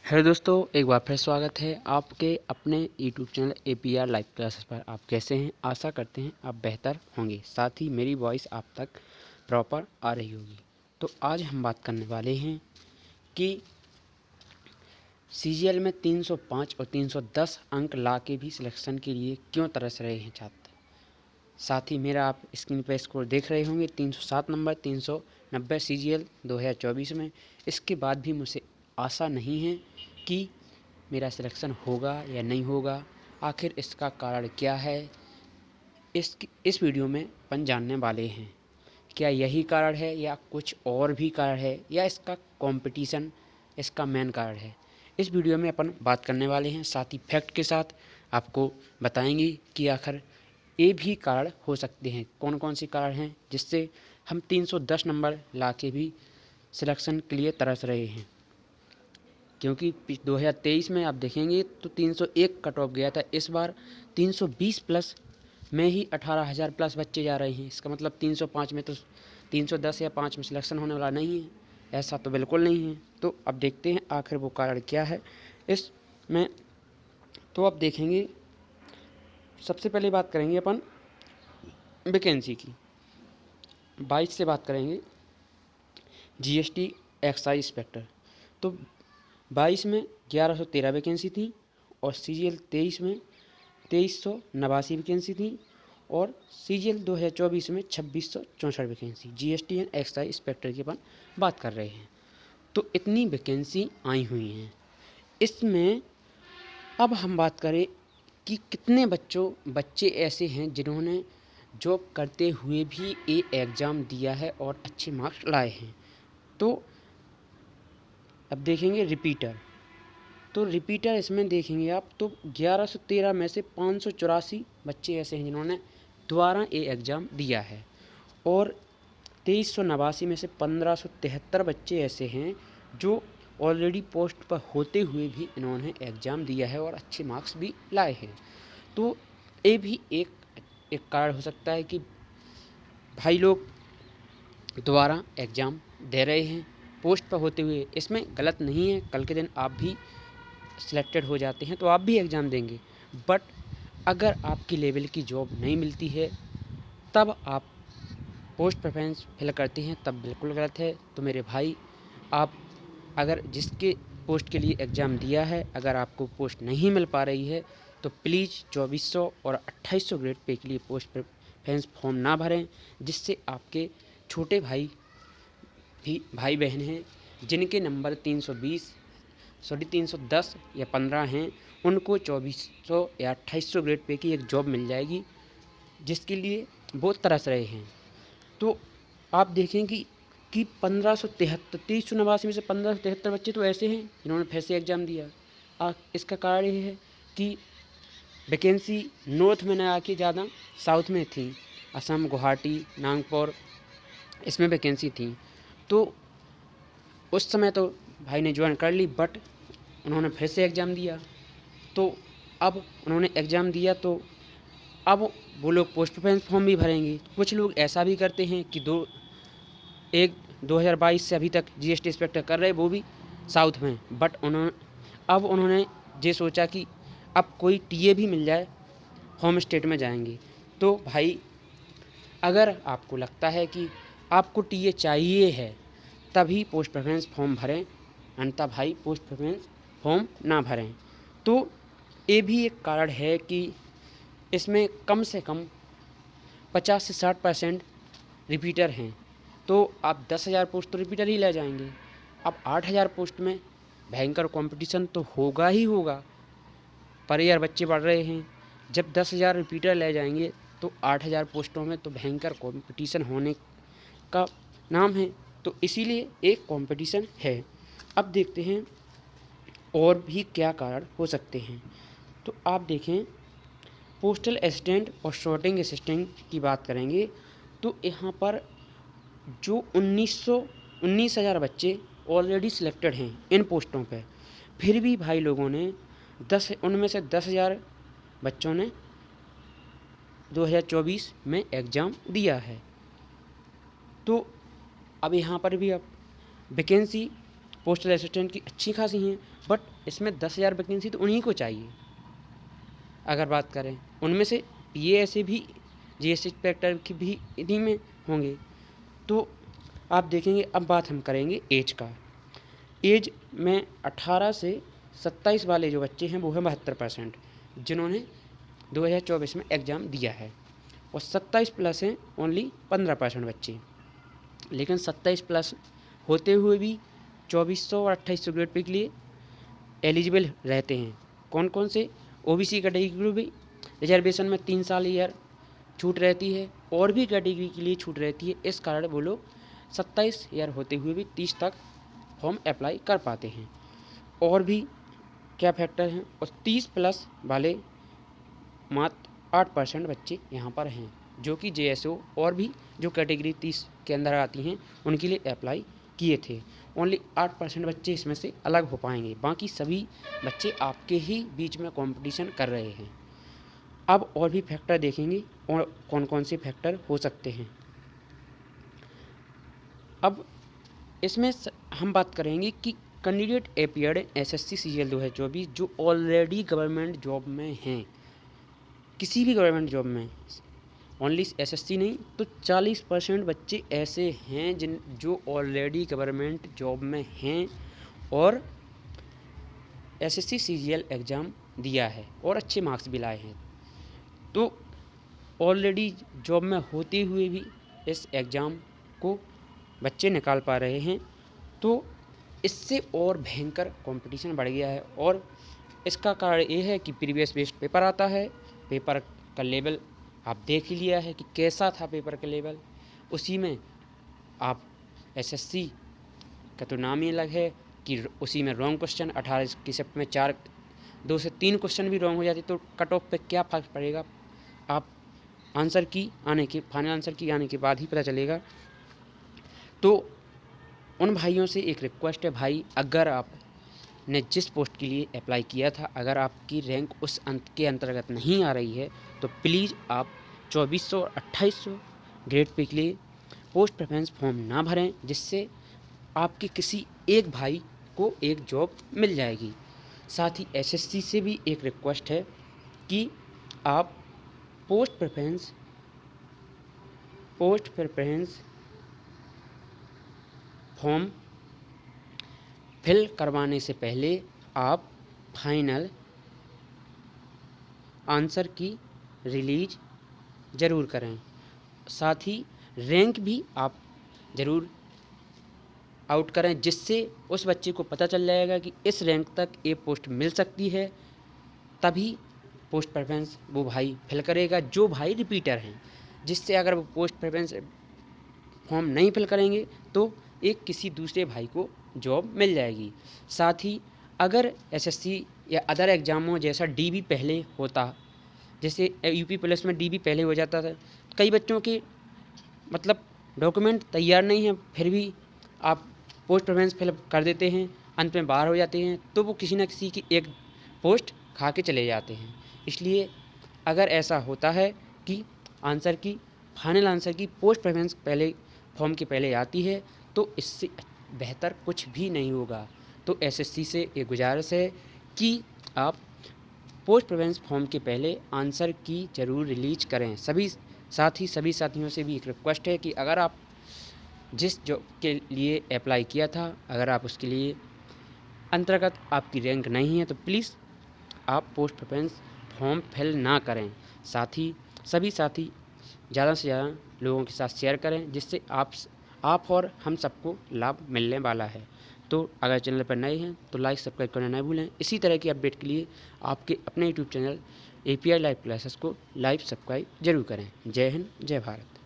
Hello दोस्तों, एक बार फिर स्वागत है आपके अपने YouTube channel APR live classes पर। आप कैसे हैं? आशा करते हैं आप बेहतर होंगे, साथ ही मेरी वॉइस आप तक प्रॉपर आ रही होगी। तो आज हम बात करने वाले हैं कि सीजीएल में 305 और 310 अंक ला के भी सिलेक्शन के लिए क्यों तरस रहे हैं छात्र। साथ ही मेरा आप स्क्रीन पर स्कोर देख रहे होंगे 307 नंबर 390 सीजीएल 2024 में। इसके बाद भी मुझे आशा नहीं है कि मेरा सिलेक्शन होगा या नहीं होगा। आखिर इसका कारण क्या है, इस वीडियो में अपन जानने वाले हैं। क्या यही कारण है या कुछ और भी कारण है, या इसका कंपटीशन इसका मेन कारण है। इस वीडियो में अपन बात करने वाले हैं, साथ ही फैक्ट के साथ आपको बताएंगे कि आखिर ये भी कारण हो सकते हैं, कौन कौन से कारण हैं जिससे हम 310 नंबर ला के भी सिलेक्शन के लिए तरस रहे हैं। क्योंकि 2023 में आप देखेंगे तो 301 कट ऑफ गया था। इस बार 320 प्लस में ही 18,000 प्लस बच्चे जा रहे हैं। इसका मतलब 305 में तो 310 या 5 में सिलेक्शन होने वाला नहीं है, ऐसा तो बिल्कुल नहीं है। तो अब देखते हैं आखिर वो कारण क्या है इसमें। तो अब देखेंगे, सबसे पहले बात करेंगे अपन वैकेंसी की। 22 से बात करेंगे जीएसटी एक्साइज इंस्पेक्टर। तो 22 में 1113 वैकेंसी थी और सीजीएल 23 में 2389 वैकेंसी थी और सीजीएल 2024 में 2664 vacancy GST and excise inspector की अपन बात कर रहे हैं। तो इतनी वैकेंसी आई हुई हैं। इसमें अब हम बात करें कि कितने बच्चे ऐसे हैं जिन्होंने जॉब करते हुए भी ये एग्ज़ाम दिया है और अच्छे मार्क्स लाए हैं। तो अब देखेंगे रिपीटर। तो रिपीटर इसमें देखेंगे आप तो 1113 में से 584 बच्चे ऐसे हैं जिन्होंने दोबारा ये एग्ज़ाम दिया है और 2389 में से 1573 बच्चे ऐसे हैं जो ऑलरेडी पोस्ट पर होते हुए भी इन्होंने एग्ज़ाम दिया है और अच्छे मार्क्स भी लाए हैं। तो ये भी एक कारण हो सकता है कि भाई लोग दोबारा एग्ज़ाम दे रहे हैं पोस्ट पर होते हुए। इसमें गलत नहीं है, कल के दिन आप भी सिलेक्टेड हो जाते हैं तो आप भी एग्ज़ाम देंगे, बट अगर आपकी लेवल की जॉब नहीं मिलती है तब आप पोस्ट प्रेफरेंस फिल करते हैं, तब बिल्कुल गलत है। तो मेरे भाई, आप अगर जिसके पोस्ट के लिए एग्ज़ाम दिया है, अगर आपको पोस्ट नहीं मिल पा रही है तो प्लीज़ 2400 और 2800 ग्रेड पे के लिए पोस्ट प्रेफरेंस फॉर्म ना भरें, जिससे आपके छोटे भाई बहन हैं जिनके नंबर 310 या 15 हैं, उनको 2400 या 2800 ग्रेड पे की एक जॉब मिल जाएगी, जिसके लिए वो तरस रहे हैं। तो आप देखें कि 2389 में से 1573 बच्चे तो ऐसे हैं जिन्होंने फिर से एग्ज़ाम दिया। इसका कारण ये है कि वैकेंसी नॉर्थ में ना आके ज़्यादा साउथ में थी। असम, गुवाहाटी, नागपुर, इसमें वैकेंसी थी। तो उस समय तो भाई ने ज्वाइन कर ली, बट उन्होंने फिर से एग्ज़ाम दिया। तो अब उन्होंने एग्ज़ाम दिया तो अब वो लोग पोस्ट प्रेफरेंस फॉर्म भी भरेंगे। कुछ लोग ऐसा भी करते हैं कि 2022 से अभी तक जीएसटी इंस्पेक्टर कर रहे, वो भी साउथ में, बट उन्होंने ये सोचा कि अब कोई टीए भी मिल जाए, होम स्टेट में जाएंगे। तो भाई, अगर आपको लगता है कि आपको टीए चाहिए है तभी पोस्ट प्रेफरेंस फॉर्म भरें, अन्यथा भाई पोस्ट प्रेफरेंस फॉर्म ना भरें। तो ये भी एक कारण है कि इसमें कम से कम 50 से 60% रिपीटर हैं। तो आप 10,000 पोस्ट तो रिपीटर ही ले जाएंगे। अब 8,000 पोस्ट में भयंकर कंपटीशन तो होगा ही होगा। पर यार बच्चे बढ़ रहे हैं, जब 10,000 रिपीटर ले जाएंगे तो 8,000 पोस्टों में तो भयंकर कंपटीशन होने का नाम है। तो इसीलिए एक कंपटीशन है। अब देखते हैं और भी क्या कारण हो सकते हैं। तो आप देखें, पोस्टल असिस्टेंट और सॉर्टिंग असिस्टेंट की बात करेंगे तो यहाँ पर जो 19,000 बच्चे ऑलरेडी सिलेक्टेड हैं इन पोस्टों पे, फिर भी भाई लोगों ने उनमें से 10,000 बच्चों ने 2024 में एग्ज़ाम दिया है। तो अब यहाँ पर भी अब वैकेंसी पोस्टल असिस्टेंट की अच्छी खासी हैं, बट इसमें 10,000 वैकेंसी तो उन्हीं को चाहिए। अगर बात करें उनमें से ये ऐसे भी जीएसटी इंस्पेक्टर की भी इन्हीं में होंगे। तो आप देखेंगे, अब बात हम करेंगे एज का। एज में 18 से 27 वाले जो बच्चे हैं वो हैं 72% जिन्होंने 2024 में एग्ज़ाम दिया है, और 27 प्लस हैं ओनली 15% बच्चे। लेकिन 27 प्लस होते हुए भी 2400 और 2800 ग्रेड पे के लिए एलिजिबल रहते हैं। कौन कौन से? ओबीसी कैटेगरी भी रिजर्वेशन में 3 साल ईयर छूट रहती है, और भी कैटेगरी के लिए छूट रहती है। इस कारण वो लोग 27 ईयर होते हुए भी 30 तक फॉर्म अप्लाई कर पाते हैं। और भी क्या फैक्टर हैं? और 30 प्लस वाले मात्र 8% बच्चे यहाँ पर हैं जो कि जेएसओ और भी जो कैटेगरी 30 के अंदर आती हैं उनके लिए अप्लाई किए थे। ओनली 8% बच्चे इसमें से अलग हो पाएंगे, बाकी सभी बच्चे आपके ही बीच में कंपटीशन कर रहे हैं। अब और भी फैक्टर देखेंगे और कौन कौन से फैक्टर हो सकते हैं। अब इसमें हम बात करेंगे कि कैंडिडेट अपीयर्ड एसएससी सीजीएल 2024 जो ऑलरेडी गवर्नमेंट जॉब में हैं, किसी भी गवर्नमेंट जॉब में, ओनली एसएससी नहीं तो 40% बच्चे ऐसे हैं जो ऑलरेडी गवर्नमेंट जॉब में हैं और एसएससी सीजीएल एग्ज़ाम दिया है और अच्छे मार्क्स भी लाए हैं। तो ऑलरेडी जॉब में होते हुए भी इस एग्ज़ाम को बच्चे निकाल पा रहे हैं। तो इससे और भयंकर कंपटीशन बढ़ गया है, और इसका कारण ये है कि प्रीवियस बेस्ड पेपर आता है। पेपर का लेवल आप देख ही लिया है कि कैसा था पेपर का लेवल। उसी में आप एसएससी का तो नाम ही अलग है कि उसी में रॉन्ग क्वेश्चन 18 की शिफ्ट में 2 से 3 क्वेश्चन भी रॉन्ग हो जाते तो कट ऑफ पे क्या फर्क पड़ेगा, आप आंसर की आने के फाइनल आंसर की आने के बाद ही पता चलेगा। तो उन भाइयों से एक रिक्वेस्ट है, भाई अगर आपने जिस पोस्ट के लिए अप्लाई किया था, अगर आपकी रैंक उस अंत के अंतर्गत नहीं आ रही है तो प्लीज़ आप 2400 और 2800 ग्रेड पे के लिए पोस्ट प्रेफरेंस फॉर्म ना भरें, जिससे आपके किसी एक भाई को एक जॉब मिल जाएगी। साथ ही एसएससी से भी एक रिक्वेस्ट है कि आप पोस्ट प्रेफरेंस फॉर्म फिल करवाने से पहले आप फाइनल आंसर की रिलीज ज़रूर करें। साथ ही रैंक भी आप ज़रूर आउट करें, जिससे उस बच्चे को पता चल जाएगा कि इस रैंक तक ये पोस्ट मिल सकती है, तभी पोस्ट प्रेफरेंस वो भाई फिल करेगा जो भाई रिपीटर हैं। जिससे अगर वो पोस्ट प्रेफरेंस फॉर्म नहीं फिल करेंगे तो एक किसी दूसरे भाई को जॉब मिल जाएगी। साथ ही अगर एसएससी या अदर एग्ज़ामों जैसा डीबी पहले होता, जैसे यूपी पुलिस में डीबी पहले हो जाता था, कई बच्चों के मतलब डॉक्यूमेंट तैयार नहीं है फिर भी आप पोस्ट प्रेफरेंस फिल कर देते हैं, अंत में बाहर हो जाते हैं तो वो किसी न किसी की एक पोस्ट खा के चले जाते हैं। इसलिए अगर ऐसा होता है कि आंसर की फाइनल आंसर की पोस्ट प्रेफरेंस पहले फॉर्म के पहले आती है तो इससे बेहतर कुछ भी नहीं होगा। तो एसएससी से ये गुजारिश है कि आप पोस्ट प्रेफरेंस फॉर्म के पहले आंसर की ज़रूर रिलीज करें। सभी साथियों से भी एक रिक्वेस्ट है कि अगर आप जिस जॉब के लिए अप्लाई किया था, अगर आप उसके लिए अंतर्गत आपकी रैंक नहीं है तो प्लीज़ आप पोस्ट प्रेफरेंस फॉर्म फिल ना करें। साथ ही सभी साथी ज़्यादा से ज़्यादा लोगों के साथ शेयर करें, जिससे आप और हम सबको लाभ मिलने वाला है। तो अगर चैनल पर नए हैं तो लाइक सब्सक्राइब करना ना भूलें। इसी तरह की अपडेट के लिए आपके अपने YouTube channel API live classes को लाइव सब्सक्राइब जरूर करें। जय हिंद, जय भारत।